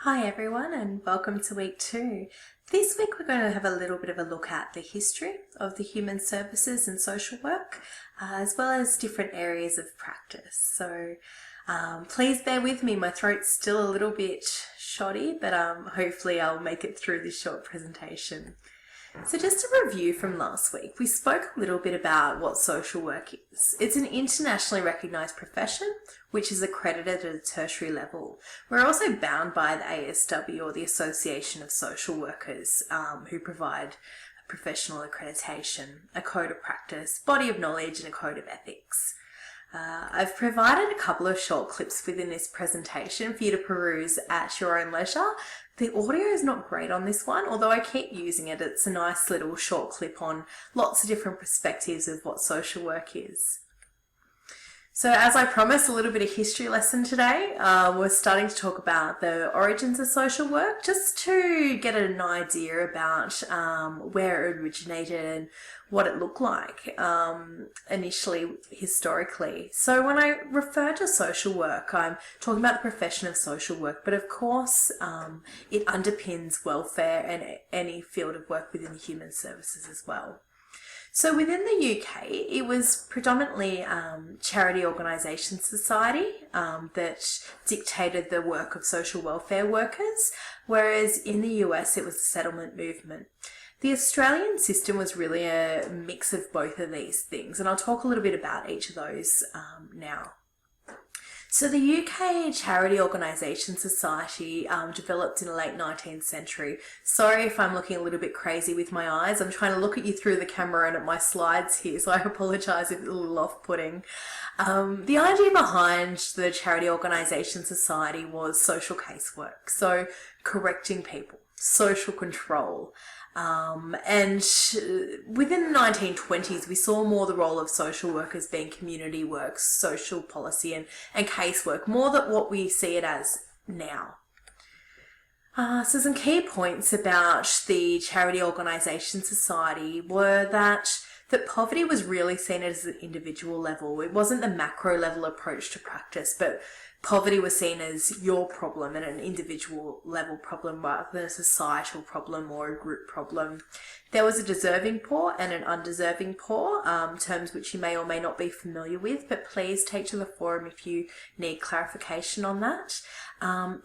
Hi everyone and welcome to week 2. This week we're going to have a little bit of a look at the history of the human services and social work as well as different areas of practice. So please bear with me, my throat's still a little bit shoddy, but hopefully I'll make it through this short presentation. So just a review from last week, we spoke a little bit about what social work is. It's an internationally recognised profession which is accredited at a tertiary level. We're also bound by the ASW, or the Association of Social Workers, who provide professional accreditation, a code of practice, body of knowledge and a code of ethics. I've provided a couple of short clips within this presentation for you to peruse at your own leisure. The audio is not great on this one, although I keep using it. It's a nice little short clip on lots of different perspectives of what social work is. So as I promised, a little bit of history lesson today. We're starting to talk about the origins of social work, just to get an idea about where it originated and what it looked like initially, historically. So when I refer to social work, I'm talking about the profession of social work, but of course it underpins welfare and any field of work within human services as well. So within the UK, it was predominantly charity organisation society that dictated the work of social welfare workers, whereas in the US it was the settlement movement. The Australian system was really a mix of both of these things, and I'll talk a little bit about each of those now. So the UK Charity Organisation Society developed in the late 19th century. Sorry if I'm looking a little bit crazy with my eyes. I'm trying to look at you through the camera and at my slides here, so I apologise if it's a little off-putting. The idea behind the Charity Organisation Society was social casework, so correcting people, social control. And within the 1920s, we saw more the role of social workers being community work, social policy and casework, more than what we see it as now. So some key points about the Charity Organisation Society were that poverty was really seen as an individual level. It wasn't the macro level approach to practice, but poverty was seen as your problem and an individual level problem rather than a societal problem or a group problem. There was a deserving poor and an undeserving poor, terms which you may or may not be familiar with, but please take to the forum if you need clarification on that.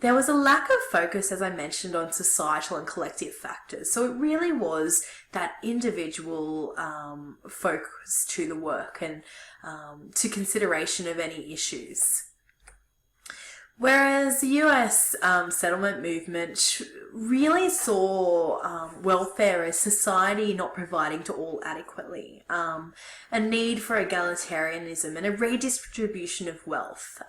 There was a lack of focus, as I mentioned, on societal and collective factors. So it really was that individual focus to the work and to consideration of any issues. Whereas the US settlement movement really saw welfare as society not providing to all adequately, a need for egalitarianism and a redistribution of wealth.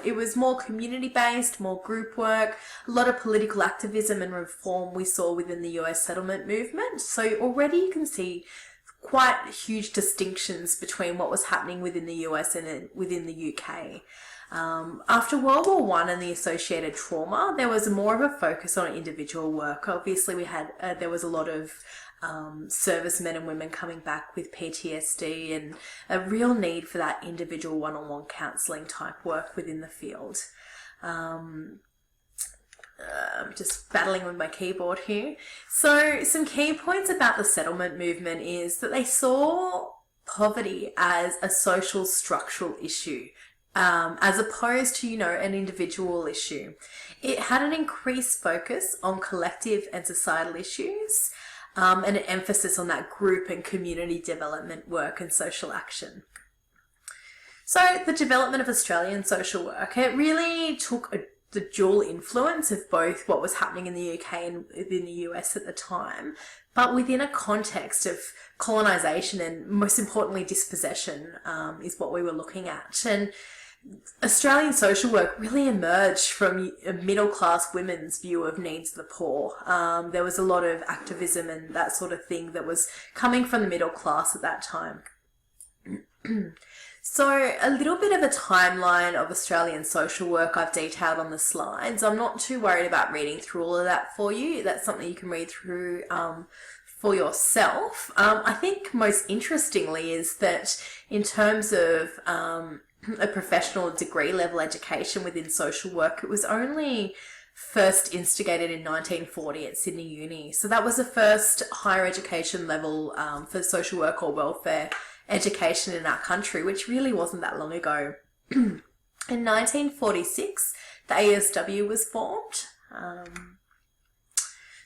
It was more community-based, more group work, a lot of political activism and reform we saw within the US settlement movement. So already you can see quite huge distinctions between what was happening within the US and within the UK. After World War I and the associated trauma, there was more of a focus on individual work. Obviously, there was a lot of servicemen and women coming back with PTSD and a real need for that individual one-on-one counselling type work within the field. I'm just battling with my keyboard here. So some key points about the settlement movement is that they saw poverty as a social structural issue, as opposed to, an individual issue. It had an increased focus on collective and societal issues, and an emphasis on that group and community development work and social action. So the development of Australian social work, it really took the dual influence of both what was happening in the UK and within the US at the time, but within a context of colonisation and, most importantly, dispossession is what we were looking at. And Australian social work really emerged from a middle-class women's view of needs of the poor. There was a lot of activism and that sort of thing that was coming from the middle class at that time. So a little bit of a timeline of Australian social work I've detailed on the slides. I'm not too worried about reading through all of that for you. That's something you can read through for yourself. I think most interestingly is that in terms of a professional degree level education within social work, it was only first instigated in 1940 at Sydney Uni. So that was the first higher education level for social work or welfare education in our country, which really wasn't that long ago. In 1946, the ASW was formed.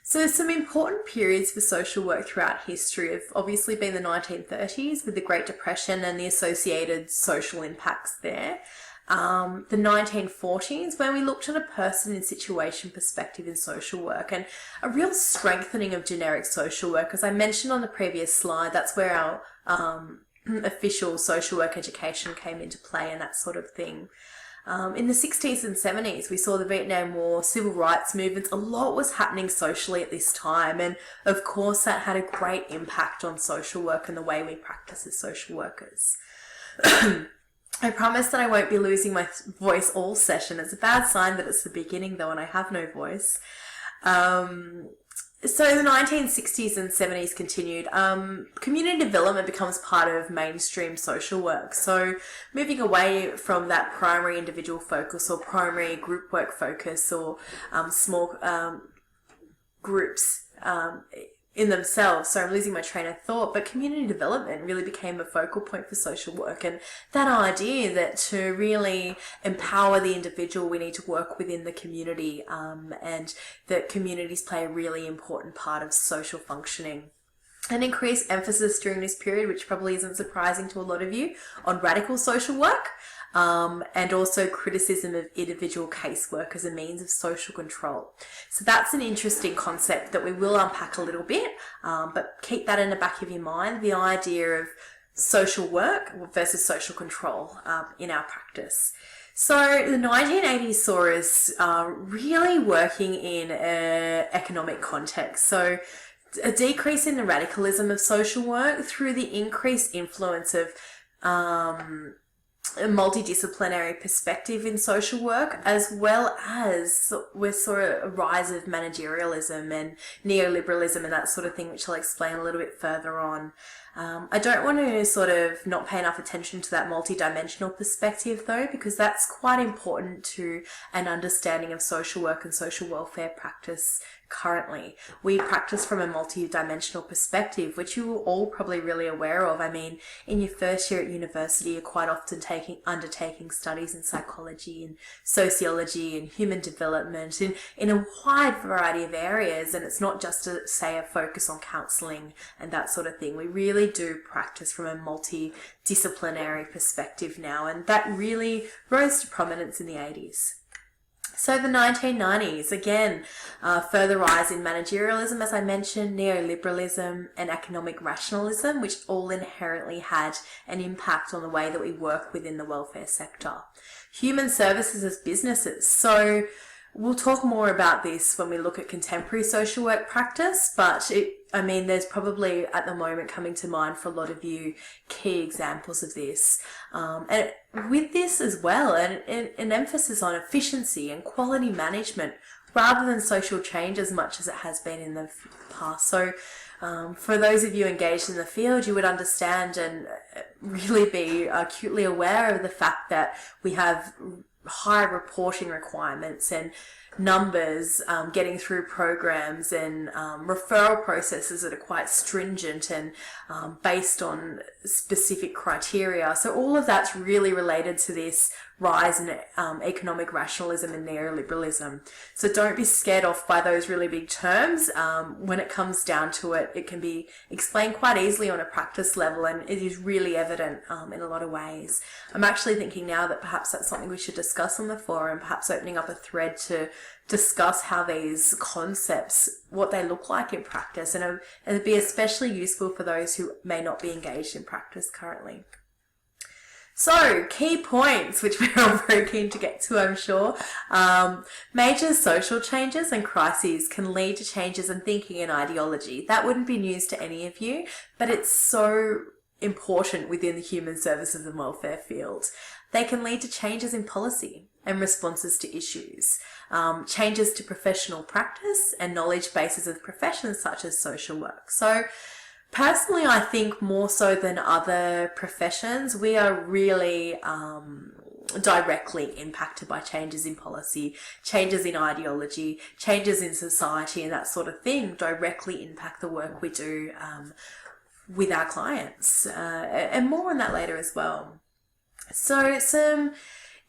So there's some important periods for social work throughout history have obviously been the 1930s with the Great Depression and the associated social impacts there. The 1940s, when we looked at a person in situation perspective in social work and a real strengthening of generic social work. As I mentioned on the previous slide, that's where our official social work education came into play and that sort of thing. In the 60s and 70s, we saw the Vietnam War, civil rights movements. A lot was happening socially at this time. And of course, that had a great impact on social work and the way we practice as social workers. I promise that I won't be losing my voice all session. It's a bad sign that it's the beginning though and I have no voice. So the 1960s and 70s continued. Community development becomes part of mainstream social work. So moving away from that primary individual focus or primary group work focus or small groups in themselves. So I'm losing my train of thought, but community development really became a focal point for social work. And that idea that to really empower the individual, we need to work within the community, and that communities play a really important part of social functioning. An increased emphasis during this period, which probably isn't surprising to a lot of you, on radical social work. And also criticism of individual casework as a means of social control. So that's an interesting concept that we will unpack a little bit, but keep that in the back of your mind, the idea of social work versus social control in our practice. So the 1980s saw us really working in an economic context. So a decrease in the radicalism of social work through the increased influence of a multidisciplinary perspective in social work, as well as we saw a rise of managerialism and neoliberalism and that sort of thing, which I'll explain a little bit further on. I don't want to sort of not pay enough attention to that multidimensional perspective though, because that's quite important to an understanding of social work and social welfare practice currently. We practice from a multi-dimensional perspective, which you're all probably really aware of. I mean, in your first year at university, you're quite often undertaking studies in psychology and sociology and human development and in a wide variety of areas. And it's not just a focus on counselling and that sort of thing. We really do practice from a multidisciplinary perspective now, and that really rose to prominence in the 80s. So the 1990s, again, further rise in managerialism, as I mentioned, neoliberalism and economic rationalism, which all inherently had an impact on the way that we work within the welfare sector. Human services as businesses. So we'll talk more about this when we look at contemporary social work practice, but there's probably at the moment coming to mind for a lot of you key examples of this. And with this as well, an emphasis on efficiency and quality management rather than social change as much as it has been in the past. So for those of you engaged in the field, you would understand and really be acutely aware of the fact that we have high reporting requirements and numbers, getting through programs and referral processes that are quite stringent and based on specific criteria. So all of that's really related to this rise in economic rationalism and neoliberalism. So don't be scared off by those really big terms. When it comes down to it, it can be explained quite easily on a practice level, and it is really evident in a lot of ways. I'm actually thinking now that perhaps that's something we should discuss on the forum, perhaps opening up a thread to discuss how these concepts, what they look like in practice, and it'd be especially useful for those who may not be engaged in practice currently. So, key points, which we're all very keen to get to, I'm sure. Major social changes and crises can lead to changes in thinking and ideology. That wouldn't be news to any of you, but it's so important within the human services and welfare field. They can lead to changes in policy and responses to issues, changes to professional practice and knowledge bases of professions such as social work. So, personally, I think more so than other professions, we are really directly impacted by changes in policy, changes in ideology, changes in society, and that sort of thing directly impact the work we do with our clients. And more on that later as well. So some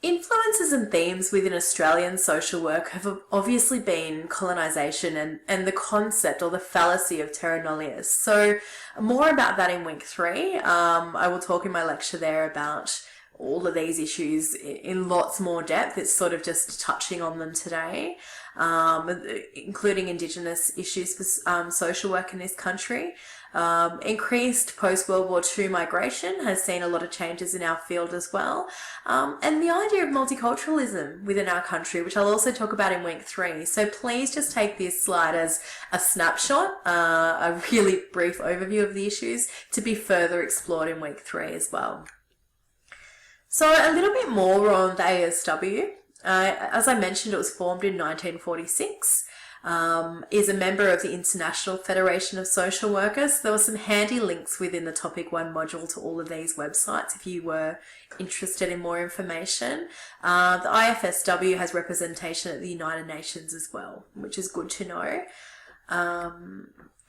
influences and themes within Australian social work have obviously been colonisation and the concept or the fallacy of terra nullius. So more about that in week 3. I will talk in my lecture there about all of these issues in lots more depth. It's sort of just touching on them today, including Indigenous issues for social work in this country. Increased post-World War II migration has seen a lot of changes in our field as well. And the idea of multiculturalism within our country, which I'll also talk about in week 3. So please just take this slide as a snapshot, a really brief overview of the issues to be further explored in week 3 as well. So a little bit more on the ASW. As I mentioned, it was formed in 1946. Is a member of the International Federation of Social Workers. There were some handy links within the Topic 1 module to all of these websites if you were interested in more information. The IFSW has representation at the United Nations as well, which is good to know.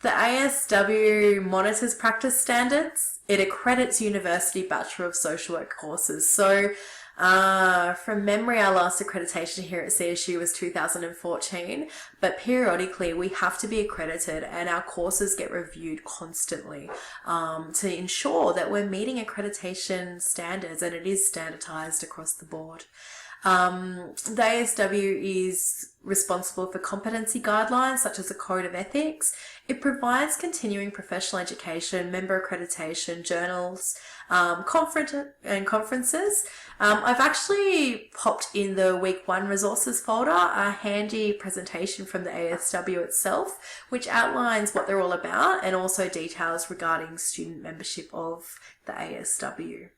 The ASW monitors practice standards. It accredits university Bachelor of Social Work courses. So from memory, our last accreditation here at CSU was 2014, but periodically we have to be accredited and our courses get reviewed constantly to ensure that we're meeting accreditation standards and it is standardized across the board. The ASW is responsible for competency guidelines such as a code of ethics. It provides continuing professional education, member accreditation, journals, conferences. I've actually popped in the week 1 resources folder a handy presentation from the ASW itself, which outlines what they're all about and also details regarding student membership of the ASW.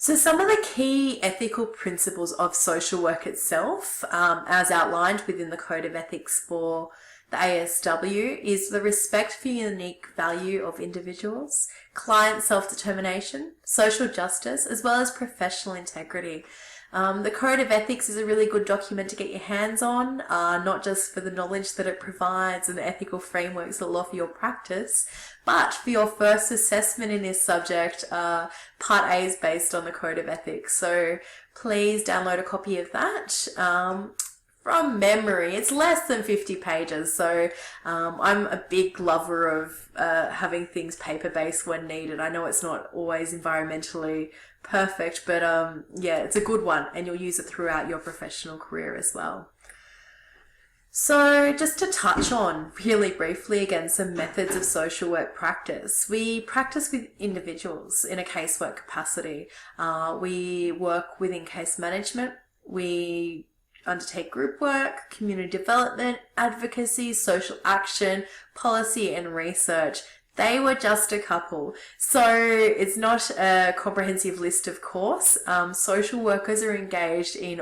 So some of the key ethical principles of social work itself, as outlined within the Code of Ethics for the ASW, is the respect for unique value of individuals, client self-determination, social justice, as well as professional integrity. The Code of Ethics is a really good document to get your hands on, not just for the knowledge that it provides and the ethical frameworks that will offer your practice, but for your first assessment in this subject, Part A is based on the Code of Ethics. So please download a copy of that. From memory, it's less than 50 pages, so I'm a big lover of having things paper-based when needed. I know it's not always environmentally perfect, but yeah, it's a good one and you'll use it throughout your professional career as well. So just to touch on really briefly again some methods of social work practice. We practice with individuals in a casework capacity. We work within case management. We undertake group work, community development, advocacy, social action, policy and research. They were just a couple. So it's not a comprehensive list, of course. Social workers are engaged in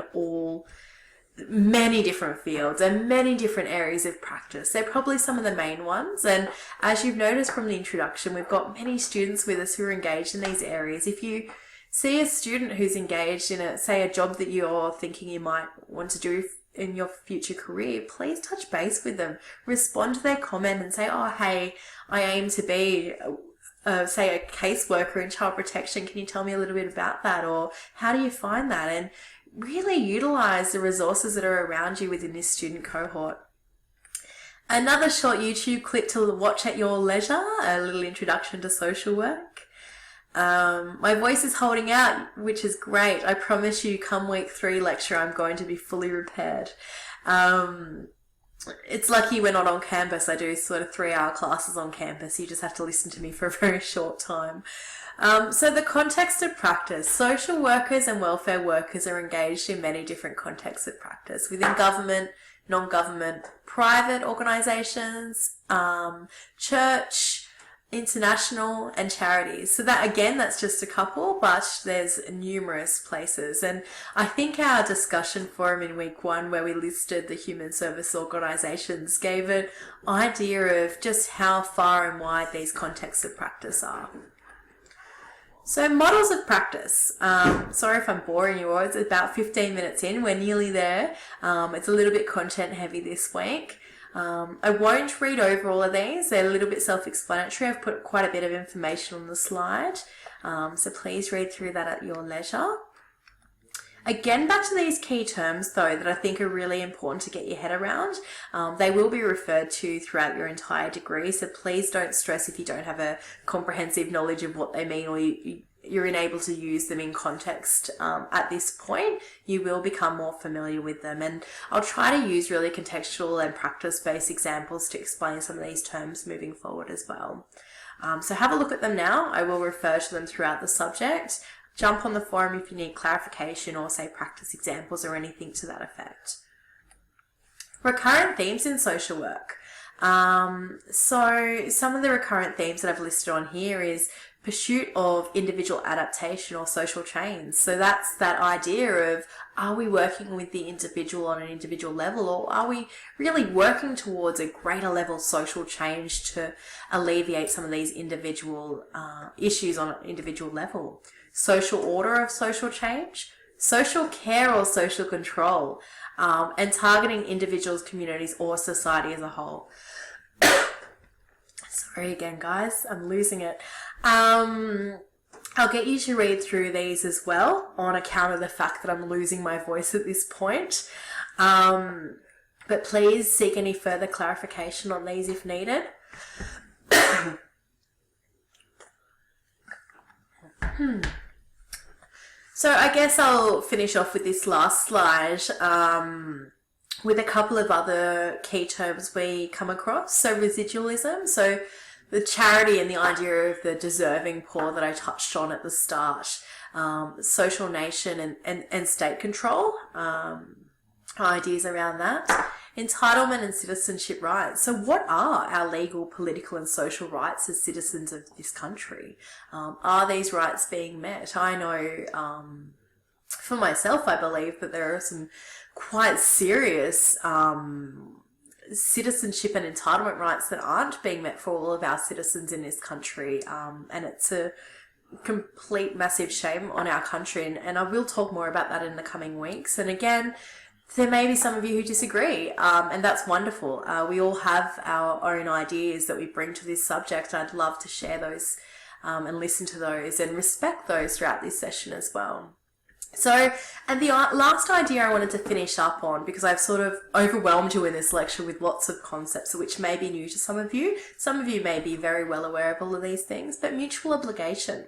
many different fields and many different areas of practice. They're probably some of the main ones. And as you've noticed from the introduction, we've got many students with us who are engaged in these areas. If you see a student who's engaged in a job that you're thinking you might want to do in your future career, please touch base with them. Respond to their comment and say, oh, hey, I aim to be, say, a caseworker in child protection. Can you tell me a little bit about that? Or how do you find that? And really utilize the resources that are around you within this student cohort. Another short YouTube clip to watch at your leisure, a little introduction to social work. My voice is holding out, which is great. I promise you, come week 3 lecture, I'm going to be fully repaired. It's lucky we're not on campus. I do sort of 3-hour classes on campus. You just have to listen to me for a very short time. So the context of practice. Social workers and welfare workers are engaged in many different contexts of practice within government, non-government, private organisations, church, international and charities. So that, again, that's just a couple, but there's numerous places. And I think our discussion forum in week 1, where we listed the human service organisations, gave an idea of just how far and wide these contexts of practice are. So models of practice. Sorry if I'm boring you all. It's about 15 minutes in. We're nearly there. It's a little bit content heavy this week. I won't read over all of these. They're a little bit self-explanatory. I've put quite a bit of information on the slide. So please read through that at your leisure. Again, back to these key terms, though, that I think are really important to get your head around. They will be referred to throughout your entire degree, so please don't stress if you don't have a comprehensive knowledge of what they mean or you're unable to use them in context at this point. You will become more familiar with them, and I'll try to use really contextual and practice-based examples to explain some of these terms moving forward as well. So have a look at them now. I will refer to them throughout the subject. Jump on the forum if you need clarification or say practice examples or anything to that effect. Recurrent themes in social work. So some of the recurrent themes that I've listed on here is pursuit of individual adaptation or social change. So that's that idea of, are we working with the individual on an individual level, or are we really working towards a greater level of social change to alleviate some of these individual issues on an individual level? Social order of social change, social care or social control, and targeting individuals, communities, or society as a whole. Sorry again, guys, I'm losing it. I'll get you to read through these as well on account of the fact that I'm losing my voice at this point. But please seek any further clarification on these if needed. So I guess I'll finish off with this last slide with a couple of other key terms we come across. So residualism, so the charity and the idea of the deserving poor that I touched on at the start, social nation and state control, ideas around that. Entitlement and citizenship rights. So what are our legal, political and social rights as citizens of this country? Are these rights being met? I know for myself, I believe that there are some quite serious citizenship and entitlement rights that aren't being met for all of our citizens in this country. And it's a complete massive shame on our country. And I will talk more about that in the coming weeks. And again, there may be some of you who disagree, and that's wonderful. We all have our own ideas that we bring to this subject. I'd love to share those and listen to those and respect those throughout this session as well. So, and the last idea I wanted to finish up on, because I've sort of overwhelmed you in this lecture with lots of concepts which may be new to some of you. Some of you may be very well aware of all of these things, but mutual obligation.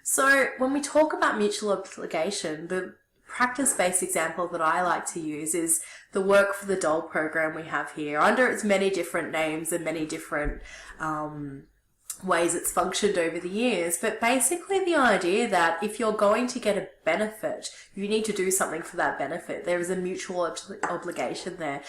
So when we talk about mutual obligation, the practice-based example that I like to use is the Work for the Dole program we have here, under its many different names and many different ways it's functioned over the years. But basically the idea that if you're going to get a benefit, you need to do something for that benefit. There is a mutual obligation there.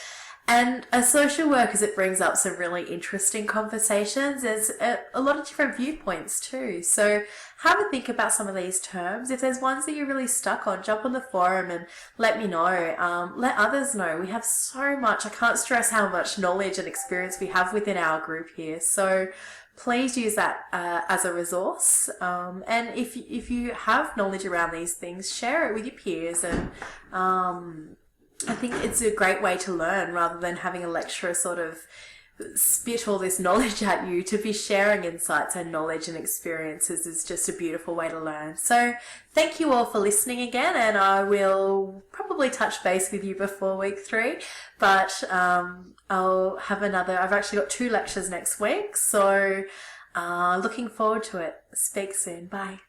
And as social workers, it brings up some really interesting conversations. There's a lot of different viewpoints too. So have a think about some of these terms. If there's ones that you're really stuck on, jump on the forum and let me know. Let others know. We have so much. I can't stress how much knowledge and experience we have within our group here. So please use that as a resource. And if you have knowledge around these things, share it with your peers. And I think it's a great way to learn rather than having a lecturer sort of spit all this knowledge at you. To be sharing insights and knowledge and experiences is just a beautiful way to learn. So thank you all for listening again, and I will probably touch base with you before week 3, but I'll have another. I've actually got 2 lectures next week, so looking forward to it. Speak soon. Bye.